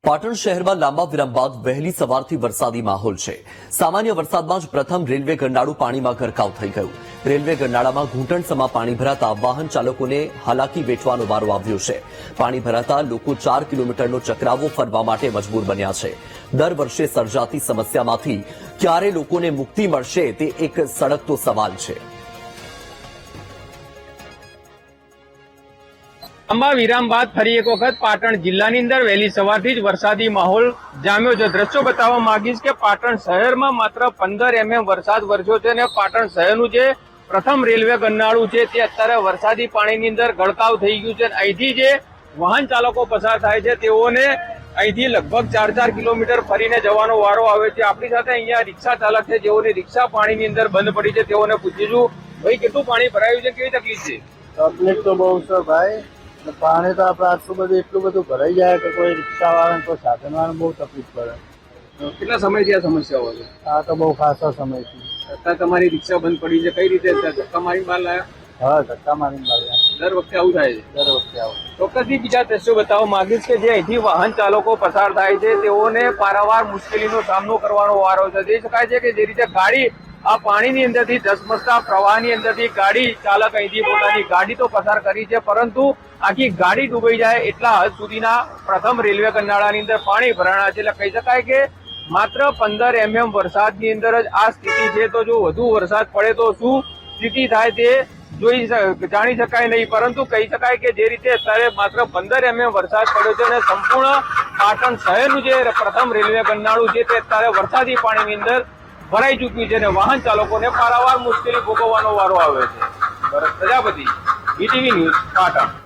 પાટણ શહેરમાં લાંબા વિરામ બાદ વહેલી સવારથી વરસાદી માહોલ છે। સામાન્ય વરસાદમાં જ પ્રથમ રેલવે ગરનાળું પાણીમાં ગરકાવ થઈ ગયું। રેલવે ગરનાળામાં ઘૂંટણસમા પાણી ભરાતા વાહન ચાલકોને હાલાકી વેઠવાનો વારો આવ્યો છે। પાણી ભરાતા લોકો 4 કિલોમીટરનો ચક્રાવો ફરવા માટે મજબૂર બન્યા છે। દર વર્ષે સર્જાતી સમસ્યામાંથી ક્યારે લોકોને મુક્તિ મળશે તે એક સળગતો સવાલ છે। લાંબા વિરામ બાદ ફરી એક વખત પાટણ જિલ્લાની અંદર વહેલી સવારથી જ વરસાદી માહોલ જામ્યો છે। દ્રશ્યો બતાવવા માંગીશ કે પાટણ શહેરમાં માત્ર 15 mm વરસાદ વરસ્યો છે અને પાટણ શહેરનું જે પ્રથમ રેલવે ગરનાળું છે તે અત્યારે વરસાદી પાણીની અંદર ગળકાવ થઈ ગયું છે। અહીંથી જે વાહન ચાલકો પસાર થાય છે તેઓને અહીંથી લગભગ 4-4 કિલોમીટર ફરીને જવાનો વારો આવે છે। આપણી સાથે અહીંયા રિક્ષા ચાલક છે, જેઓની રિક્ષા પાણીની અંદર બંધ પડી છે, તેઓને પૂછીશું ભાઈ કેટલું પાણી ભરાયું છે, કેવી તકલીફ છે? તકલીફ તો બહુ છે ભાઈ। પાણી તો આપણે એટલું બધું ભરાઈ જાય કે કોઈ રિક્ષા વાળાને કોઈ સાધન વાળાને બહુ તકલીફ પડે। કેટલા સમયથી આ સમસ્યાઓ છે? આ તો બહુ ખાસો સમયથી। અત્યારે તમારી રિક્ષા બંધ પડી છે, કઈ રીતે ધક્કા મારી બહાર લાયા? હા, ધક્કા મારીને લાવ્યા। દર વખતે આવું થાય છે? દર વખતે આવું। ચોક્કસથી બીજા દ્રશ્યો બતાવવા માંગીશ કે જે અહીંથી વાહન ચાલકો પસાર થાય છે તેઓને પારાવાર મુશ્કેલીનો સામનો કરવાનો વારો છે। જોઈ શકાય છે કે જે રીતે ગાડી આ પાણીની અંદરથી ધસમસતા પ્રવાહની અંદરથી ગાડી ચાલક અહીંથી પોતાની ગાડી તો પસાર કરી છે, પરંતુ આખી ગાડી ડૂબાઈ જાય એટલા હદ સુધીના પ્રથમ રેલવે ગરનાળાની અંદર પાણી ભરાણા છે। એટલે કહી શકાય કે માત્ર 15 mm વરસાદની અંદર જ આ સ્થિતિ છે। તો જો વધુ વરસાદ પડે તો શું સ્થિતિ થાય તે જાણી શકાય નહીં, પરંતુ કહી શકાય કે જે રીતે અત્યારે માત્ર 15 mm વરસાદ પડ્યો છે અને સંપૂર્ણ પાટણ શહેરનું જે પ્રથમ રેલવે ગરનાળું છે તે અત્યારે વરસાદી પાણીની અંદર ભરાઈ ચૂક્યું છે અને વાહન ચાલકોને પારાવાર મુશ્કેલી ભોગવવાનો વારો આવે છે। ભરત પ્રજાપતિ, BTV ન્યૂઝ, પાટણ।